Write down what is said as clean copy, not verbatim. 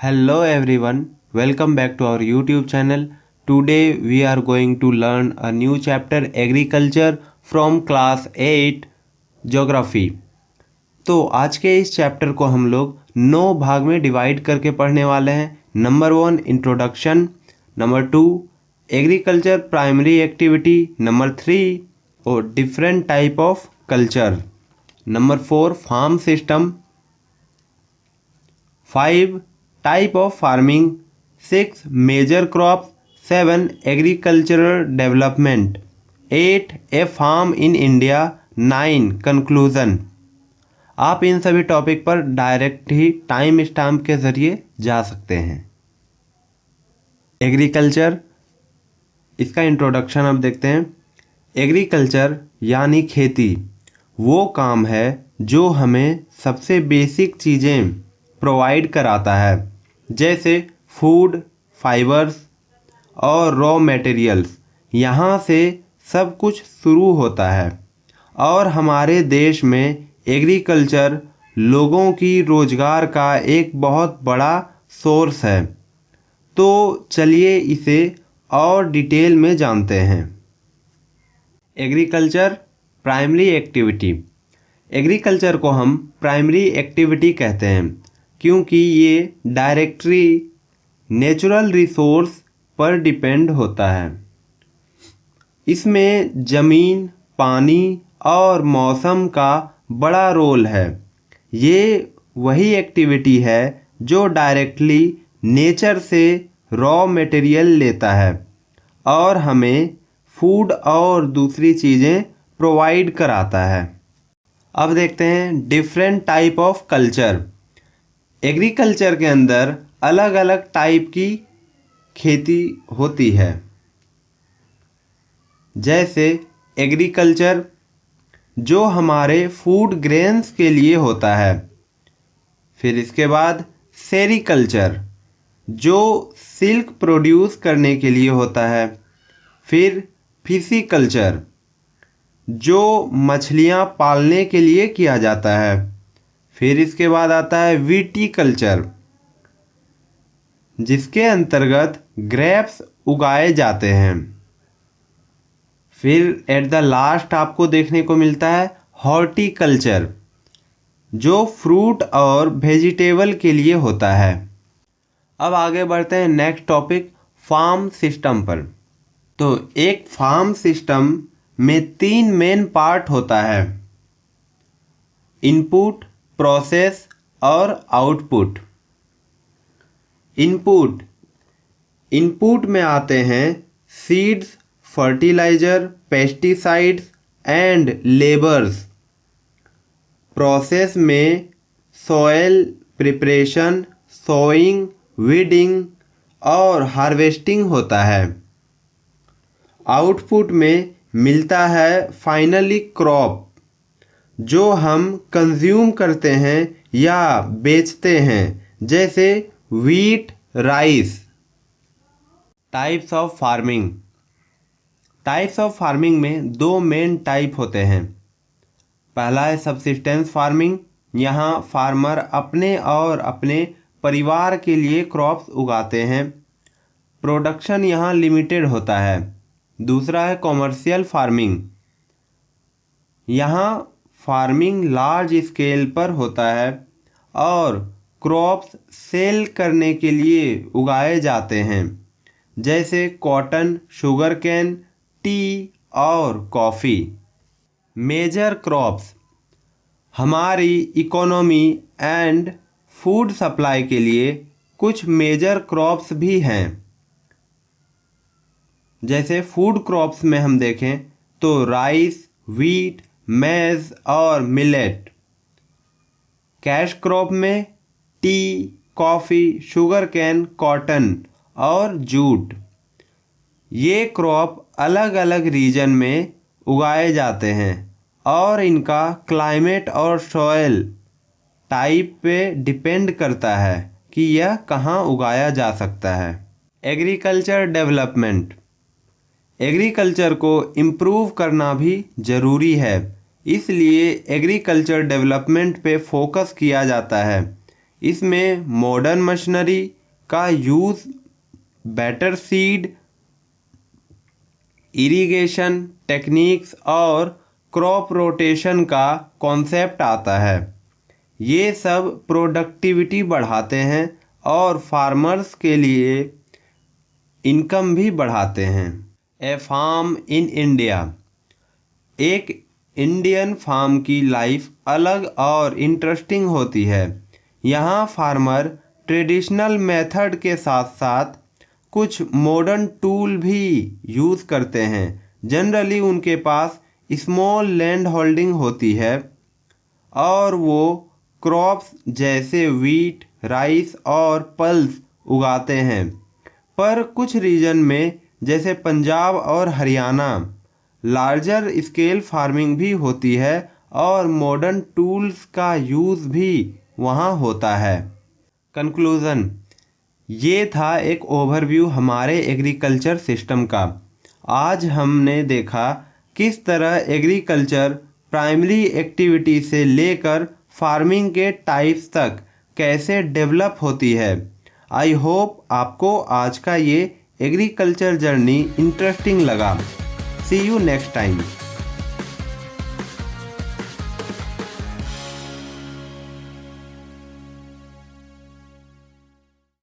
Hello everyone, welcome back to our YouTube channel. Today we are going to learn a new chapter Agriculture from class 8 Geography. तो आज के इस chapter को हम लोग 9 भाग में डिवाइड करके पढ़ने वाले हैं। Number 1 introduction, number 2 agriculture primary activity, number 3 और different type of culture, number 4 farm system, 5 type of farming, 6 major crop, 7 agricultural development, 8 a farm in India, 9 conclusion. आप इन सभी टॉपिक पर डायरेक्ट ही टाइम स्टैम्प के ज़रिए जा सकते हैं। एग्रीकल्चर, इसका इंट्रोडक्शन अब देखते हैं। एग्रीकल्चर यानी खेती वो काम है जो हमें सबसे बेसिक चीज़ें प्रोवाइड कराता है, जैसे फूड, फाइबर्स और रॉ मटेरियल्स। यहाँ से सब कुछ शुरू होता है और हमारे देश में एग्रीकल्चर लोगों की रोज़गार का एक बहुत बड़ा सोर्स है। तो चलिए इसे और डिटेल में जानते हैं। Agriculture primary activity. एग्रीकल्चर को हम प्राइमरी एक्टिविटी कहते हैं क्योंकि ये डायरेक्टली नेचुरल रिसोर्स पर डिपेंड होता है। इसमें ज़मीन, पानी और मौसम का बड़ा रोल है। ये वही एक्टिविटी है जो डायरेक्टली नेचर से रॉ मटेरियल लेता है और हमें फूड और दूसरी चीज़ें प्रोवाइड कराता है। अब देखते हैं different type of culture. Agriculture के अंदर अलग अलग टाइप की खेती होती है, जैसे एग्रीकल्चर जो हमारे फूड ग्रेन्स के लिए होता है। फिर इसके बाद सेरीकल्चर जो सिल्क प्रोड्यूस करने के लिए होता है। फिर फिशिकल्चर जो मछलियाँ पालने के लिए किया जाता है। फिर इसके बाद आता है विटीकल्चर जिसके अंतर्गत ग्रेप्स उगाए जाते हैं। फिर एट द लास्ट आपको देखने को मिलता है हॉर्टिकल्चर जो फ्रूट और वेजिटेबल के लिए होता है। अब आगे बढ़ते हैं नेक्स्ट टॉपिक फार्म सिस्टम पर। तो एक फार्म सिस्टम में 3 मेन पार्ट होता है, इनपुट, प्रोसेस और आउटपुट। इनपुट में आते हैं seeds, fertiliser, pesticides and labours. Process में सॉइल प्रिपरेशन, सोइंग, वीडिंग और हार्वेस्टिंग होता है। आउटपुट में मिलता है फाइनली क्रॉप जो हम कंज्यूम करते हैं या बेचते हैं, जैसे wheat, rice. Types of farming. Types of farming में 2 मेन टाइप होते हैं। पहला है सबसिस्टेंस फार्मिंग, यहाँ फार्मर अपने और अपने परिवार के लिए क्रॉप्स उगाते हैं। प्रोडक्शन यहाँ लिमिटेड होता है। दूसरा है कॉमर्शियल फार्मिंग, यहाँ फार्मिंग लार्ज स्केल पर होता है और क्रॉप्स सेल करने के लिए उगाए जाते हैं, जैसे कॉटन, शुगर केन, टी और कॉफ़ी। मेजर क्रॉप्स हमारी इकोनॉमी एंड फूड सप्लाई के लिए कुछ मेजर क्रॉप्स भी हैं। जैसे फूड क्रॉप्स में हम देखें तो राइस, व्हीट, मेज और मिलेट। कैश क्रॉप में tea, coffee, sugar cane, cotton और जूट। ये क्रॉप अलग अलग रीजन में उगाए जाते हैं और इनका क्लाइमेट और सॉइल टाइप पे डिपेंड करता है कि यह कहाँ उगाया जा सकता है। Agriculture development. एग्रीकल्चर को इम्प्रूव करना भी ज़रूरी है, इसलिए एग्रीकल्चर डेवलपमेंट पे फोकस किया जाता है। इसमें मॉडर्न मशीनरी का use, better seed, irrigation techniques और क्रॉप रोटेशन का कॉन्सेप्ट आता है। ये सब प्रोडक्टिविटी बढ़ाते हैं और फार्मर्स के लिए इनकम भी बढ़ाते हैं। ए फार्म इन इंडिया। एक इंडियन फार्म की लाइफ अलग और इंटरेस्टिंग होती है। यहाँ फार्मर ट्रेडिशनल मेथड के साथ साथ कुछ मॉडर्न टूल भी यूज़ करते हैं। जनरली उनके पास स्मॉल लैंड होल्डिंग होती है और वो क्रॉप्स जैसे वीट, राइस और पल्स उगाते हैं। पर कुछ रीजन में जैसे पंजाब और हरियाणा लार्जर स्केल फार्मिंग भी होती है और मॉडर्न टूल्स का यूज़ भी वहाँ होता है। कंक्लूज़न, ये था एक ओवरव्यू हमारे एग्रीकल्चर सिस्टम का। आज हमने देखा किस तरह एग्रीकल्चर प्राइमरी एक्टिविटी से लेकर फार्मिंग के टाइप्स तक कैसे डेवलप होती है। आई होप आपको आज का ये एग्रीकल्चर जर्नी इंटरेस्टिंग लगा। सी यू नेक्स्ट टाइम।